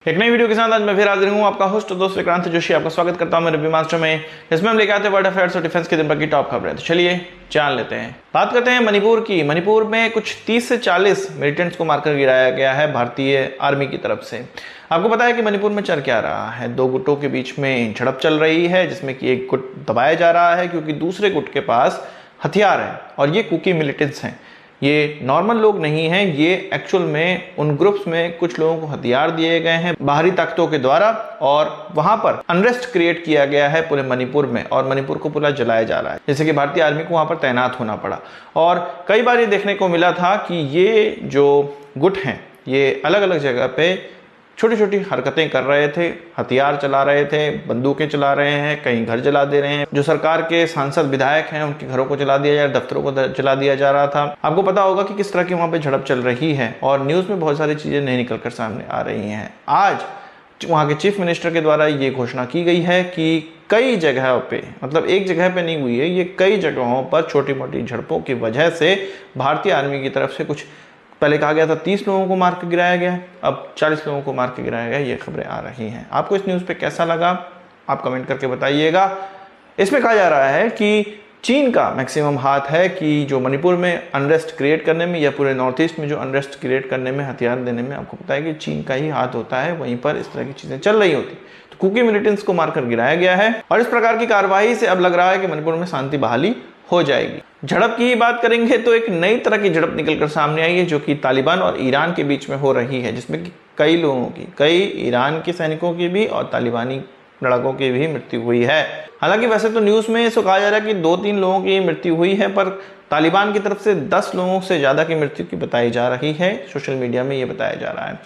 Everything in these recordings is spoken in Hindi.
एक नई वीडियो के साथ आज मैं फिर हाजिर हूँ, आपका होस्ट दोस्त विक्रांत जोशी आपका स्वागत करता हूँ मेरे रिव्यू मास्टर में, जिसमें हम लेके आते हैं वर्ल्ड अफेयर्स और डिफेंस के दिन भर की टॉप खबरें। तो चलिए जान लेते हैं। बात करते हैं मणिपुर की। मणिपुर में कुछ 30 से 40 मिलिटेंट्स को मारकर गिराया गया है भारतीय आर्मी की तरफ से। आपको पता है कि मणिपुर में चल क्या रहा है, दो गुटों के बीच में झड़प चल रही है, जिसमें कि एक गुट दबाया जा रहा है क्योंकि दूसरे गुट के पास हथियार है और ये कुकी मिलिटेंट्स हैं। ये नॉर्मल लोग नहीं हैं, ये एक्चुअल में उन ग्रुप्स में कुछ लोगों को हथियार दिए गए हैं बाहरी ताकतों के द्वारा और वहां पर अनरेस्ट क्रिएट किया गया है पूरे मणिपुर में और मणिपुर को पूरा जलाया जा रहा है, जैसे कि भारतीय आर्मी को वहां पर तैनात होना पड़ा। और कई बार ये देखने को मिला था कि ये जो गुट हैं ये अलग अलग जगह पे छोटी छोटी हरकतें कर रहे थे, हथियार चला रहे थे, बंदूकें चला रहे हैं, कहीं घर जला दे रहे हैं। जो सरकार के सांसद विधायक हैं उनके घरों को जला दिया जा रहा, दफ्तरों को जला दिया जा रहा था। आपको पता होगा कि किस तरह की वहां पे झड़प चल रही है और न्यूज में बहुत सारी चीजें नहीं निकलकर सामने आ रही हैं। आज वहां के चीफ मिनिस्टर के द्वारा ये घोषणा की गई है कि कई जगह पे, मतलब एक जगह पे नहीं हुई है, ये कई जगहों पर छोटी मोटी झड़पों की वजह से भारतीय आर्मी की तरफ से कुछ, पहले कहा गया था 30 लोगों को मार के गिराया गया, अब 40 लोगों को मार के गिराया गया, ये खबरें आ रही हैं। आपको इस न्यूज़ पे कैसा लगा आप कमेंट करके बताइएगा। इसमें कहा जा रहा है कि चीन का मैक्सिमम हाथ है कि जो मणिपुर में अनरेस्ट क्रिएट करने में या पूरे नॉर्थ ईस्ट में जो अनरेस्ट क्रिएट करने में, हथियार देने में, आपको पता है कि चीन का ही हाथ होता है, वहीं पर इस तरह की चीज़ें चल रही होती। तो कुकी मिलिटेंट्स को मारकर गिराया गया है और इस प्रकार की कार्रवाई से अब लग रहा है कि मणिपुर में शांति बहाली हो जाएगी। झड़प की बात करेंगे तो एक नई तरह की झड़प निकलकर सामने आई है जो कि तालिबान और ईरान के बीच में हो रही है, जिसमें कि कई लोगों की, कई ईरान के सैनिकों की भी और तालिबानी लड़ाकों की भी मृत्यु हुई है। हालांकि वैसे तो न्यूज में इसको कहा जा रहा है कि 2-3 लोगों की मृत्यु हुई है, पर तालिबान की तरफ से 10 लोगों से ज्यादा की मृत्यु की बताई जा रही है, सोशल मीडिया में ये बताया जा रहा है।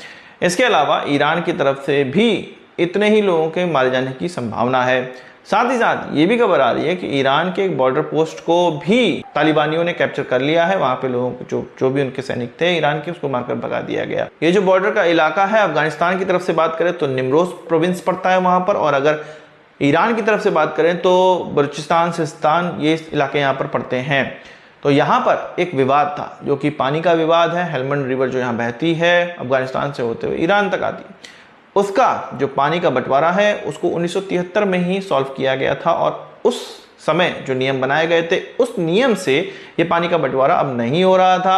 इसके अलावा ईरान की तरफ से भी इतने ही लोगों के मारे जाने की संभावना है। साथ ही साथ ये भी खबर आ रही है कि ईरान के एक बॉर्डर पोस्ट को भी तालिबानियों ने कैप्चर कर लिया है। वहां पे लोगों को जो भी उनके सैनिक थे ईरान के, उसको मारकर भगा दिया गया। ये जो बॉर्डर का इलाका है, अफगानिस्तान की तरफ से बात करें तो निम्रोज प्रोविंस पड़ता है वहां पर, और अगर ईरान की तरफ से बात करें तो बलूचिस्तान, सिस्तान, ये इलाके यहाँ पर पड़ते हैं। तो यहाँ पर एक विवाद था जो कि पानी का विवाद है। हेलमंड रिवर जो यहाँ बहती है अफगानिस्तान से होते हुए ईरान तक आती है, उसका जो पानी का बंटवारा है उसको 1973 में ही सॉल्व किया गया था और उस समय जो नियम बनाए गए थे उस नियम से ये पानी का बंटवारा अब नहीं हो रहा था।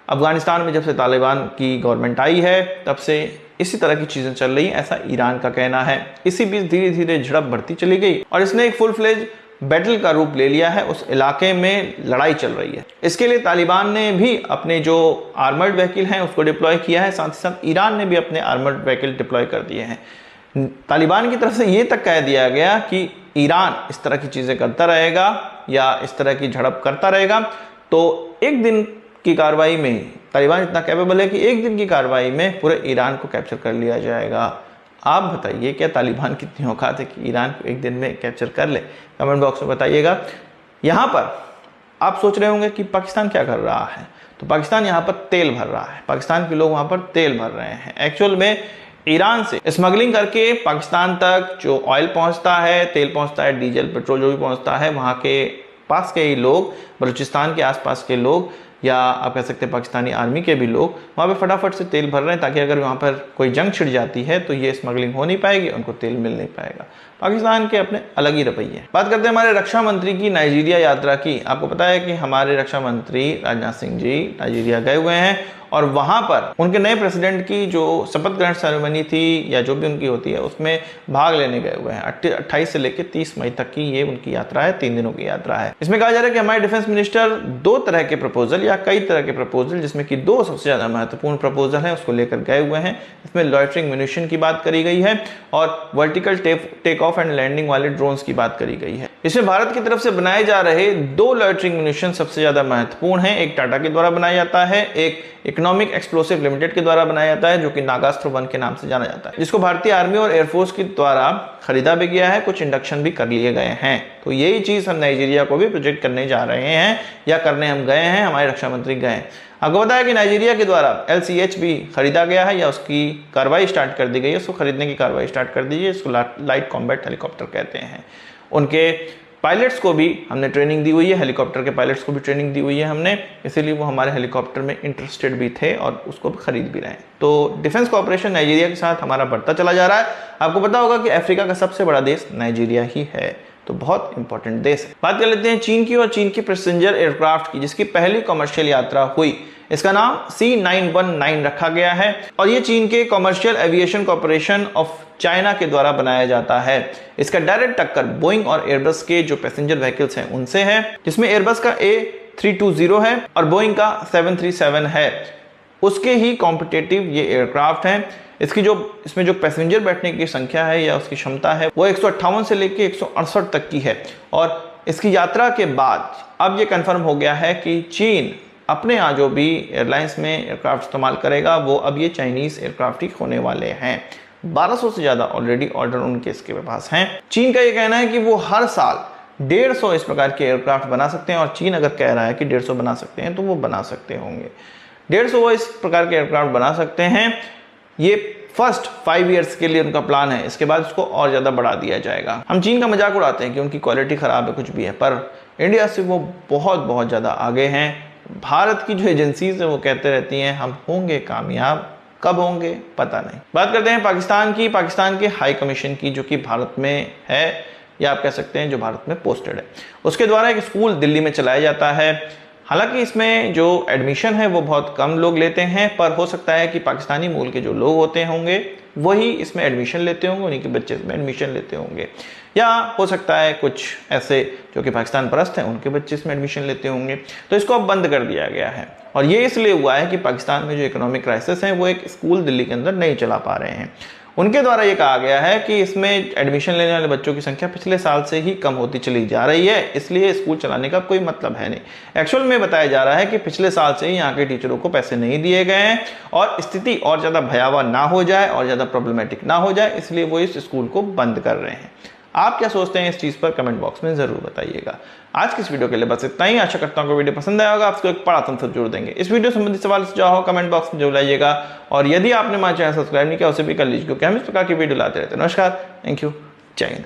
अफगानिस्तान में जब से तालिबान की गवर्नमेंट आई है तब से इसी तरह की चीजें चल रही, ऐसा ईरान का कहना है। इसी बीच धीरे धीरे झड़प बढ़ती चली गई और इसने एक फुल फ्लेज बैटल का रूप ले लिया है। उस इलाके में लड़ाई चल रही है। इसके लिए तालिबान ने भी अपने जो आर्मर्ड व्हीकल हैं उसको डिप्लॉय किया है, साथ ही साथ ईरान ने भी अपने आर्मर्ड व्हीकल डिप्लॉय कर दिए हैं। तालिबान की तरफ से ये तक कह दिया गया कि ईरान इस तरह की चीजें करता रहेगा या इस तरह की झड़प करता रहेगा तो एक दिन की कार्रवाई में तालिबान इतना कैपेबल है कि एक दिन की कार्रवाई में पूरे ईरान को कैप्चर कर लिया जाएगा। आप बताइए क्या तालिबान कितनी औकात है कि ईरान को एक दिन में कैप्चर कर ले? कमेंट बॉक्स में बताइएगा। यहाँ पर आप सोच रहे होंगे कि पाकिस्तान क्या कर रहा है, तो पाकिस्तान यहाँ पर तेल भर रहा है। पाकिस्तान के लोग वहाँ पर तेल भर रहे हैं। एक्चुअल में ईरान से स्मगलिंग करके पाकिस्तान तक जो ऑयल पहुँचता है, तेल पहुँचता है, डीजल, पेट्रोल जो भी पहुँचता है, वहाँ के पास के ही लोग, बलूचिस्तान के आसपास के लोग या आप कह सकते हैं पाकिस्तानी आर्मी के भी लोग वहाँ पे फटाफट से तेल भर रहे हैं ताकि अगर वहाँ पर कोई जंग छिड़ जाती है तो ये स्मगलिंग हो नहीं पाएगी, उनको तेल मिल नहीं पाएगा। पाकिस्तान के अपने अलग ही रवैये। बात करते हैं हमारे रक्षा मंत्री की नाइजीरिया यात्रा की। आपको पता है कि हमारे रक्षा मंत्री राजनाथ सिंह जी नाइजीरिया गए हुए हैं और वहां पर उनके नए प्रेसिडेंट की जो शपथ ग्रहण सेरेमनी थी या जो भी उनकी होती है उसमें भाग लेने गए हुए हैं। 28 से लेकर 30 मई तक की ये उनकी यात्रा है, 3 दिनों की यात्रा है। इसमें कहा जा रहा है कि हमारे डिफेंस मिनिस्टर 2 तरह के प्रपोजल या कई तरह के प्रपोजल, जिसमें कि 2 सबसे ज्यादा महत्वपूर्ण प्रपोजल है, उसको लेकर गए हुए हैं। इसमें लॉयटरिंग म्यूनिशन की बात करी गई है और vertical take off and landing वाले ड्रोन्स की बात करी गई है। इसमें भारत की तरफ से बनाए जा रहे 2 लॉयटरिंग म्यूनिशन सबसे ज्यादा महत्वपूर्ण है। एक टाटा के द्वारा बनाया जाता है, एक इकोनॉमिक एक्सप्लोसिव लिमिटेड के द्वारा बनाया जाता है जो कि नागास्त्र 1 के नाम से जाना जाता है, जिसको भारतीय आर्मी और एयरफोर्स के द्वारा खरीदा भी गया है, कुछ इंडक्शन भी कर लिए गए हैं। तो यही चीज हम नाइजीरिया को भी प्रोजेक्ट करने जा रहे हैं या करने हम गए हैं, हमारे रक्षा मंत्री गए। आपको पता है कि नाइजीरिया के द्वारा LCH भी खरीदा गया है या उसकी कार्रवाई स्टार्ट कर दी गई है, उसको खरीदने की कार्रवाई स्टार्ट कर दी है। इसको लाइट कॉम्बैट हेलीकॉप्टर कहते हैं। उनके पायलट्स को भी हमने ट्रेनिंग दी हुई है, हेलीकॉप्टर के पायलट्स को भी ट्रेनिंग दी हुई है हमने, इसीलिए वो हमारे हेलीकॉप्टर में इंटरेस्टेड भी थे और उसको भी खरीद भी रहे हैं। तो डिफेंस कॉर्पोरेशन नाइजीरिया के साथ हमारा बढ़ता चला जा रहा है। आपको पता होगा कि अफ्रीका का सबसे बड़ा देश नाइजीरिया ही है, तो बहुत इंपॉर्टेंट देश है। बात कर लेते हैं चीन की, और चीन की पैसेंजर एयरक्राफ्ट की, जिसकी पहली कमर्शियल यात्रा हुई। इसका नाम C919 रखा गया है और ये चीन के commercial aviation corporation of China के द्वारा बनाया जाता है। इसका डायरेक्ट टक्कर बोइंग और एयरबस के जो पैसेंजर व्हीकल्स हैं उनसे है, जिसमें एयरबस का A320 है और बोइंग का 737 है। उसके ही कॉम्पिटिटिव ये एयरक्राफ्ट हैं। इसमें जो पैसेंजर बैठने की संख्या है या उसकी क्षमता है वो 158 से लेकर 168 तक की है। और इसकी यात्रा के बाद अब ये कंफर्म हो गया है कि चीन अपने यहाँ जो भी एयरलाइंस में एयरक्राफ्ट इस्तेमाल करेगा वो अब ये चाइनीज एयरक्राफ्ट ही होने वाले हैं। 1200 से ज़्यादा ऑलरेडी ऑर्डर उनके इसके पास हैं। चीन का ये कहना है कि वो हर साल 150 इस प्रकार के एयरक्राफ्ट बना सकते हैं, और चीन अगर कह रहा है कि 150 बना सकते हैं तो वो बना सकते होंगे। 150 वो इस प्रकार के एयरक्राफ्ट बना सकते हैं। ये फर्स्ट 5 ईयर्स के लिए उनका प्लान है, इसके बाद इसको और ज़्यादा बढ़ा दिया जाएगा। हम चीन का मजाक उड़ाते हैं कि उनकी क्वालिटी ख़राब है, कुछ भी है, पर इंडिया से वो बहुत ज़्यादा आगे हैं। भारत की जो एजेंसीज है वो कहते रहती हैं हम होंगे कामयाब, कब होंगे पता नहीं। बात करते हैं पाकिस्तान की, पाकिस्तान के हाई कमीशन की, जो कि भारत में है या आप कह सकते हैं जो भारत में पोस्टेड है। उसके द्वारा एक स्कूल दिल्ली में चलाया जाता है। हालांकि इसमें जो एडमिशन है वो बहुत कम लोग लेते हैं, पर हो सकता है कि पाकिस्तानी मूल के जो लोग होते होंगे वही इसमें एडमिशन लेते होंगे, उन्हीं के बच्चे इसमें एडमिशन लेते होंगे, या हो सकता है कुछ ऐसे जो कि पाकिस्तान परस्त हैं उनके बच्चे इसमें एडमिशन लेते होंगे। तो इसको अब बंद कर दिया गया है, और ये इसलिए हुआ है कि पाकिस्तान में जो इकोनॉमिक क्राइसिस है वो एक स्कूल दिल्ली के अंदर नहीं चला पा रहे हैं। उनके द्वारा ये कहा गया है कि इसमें एडमिशन लेने वाले बच्चों की संख्या पिछले साल से ही कम होती चली जा रही है, इसलिए स्कूल चलाने का कोई मतलब है नहीं। एक्चुअल में बताया जा रहा है कि पिछले साल से ही यहाँ के टीचरों को पैसे नहीं दिए गए हैं, और स्थिति और ज़्यादा भयावह ना हो जाए और ज़्यादा प्रॉब्लमेटिक ना हो जाए, इसलिए वो इस स्कूल को बंद कर रहे हैं। आप क्या सोचते हैं इस चीज़ पर कमेंट बॉक्स में ज़रूर बताइएगा। आज की इस वीडियो के लिए बस इतना ही। आशा करता हूँ कि वीडियो पसंद आया होगा, आपको एक बड़ा आंसर जरूर देंगे। इस वीडियो संबंधित सवाल सुझाव हो कमेंट बॉक्स में जरूर लाइएगा, और यदि आपने हमारे चैनल सब्सक्राइब नहीं किया उसे भी कर लीजिए, क्योंकि हम इस प्रकार की वीडियो लाते रहते हैं। नमस्कार, थैंक यू, जय हिंद।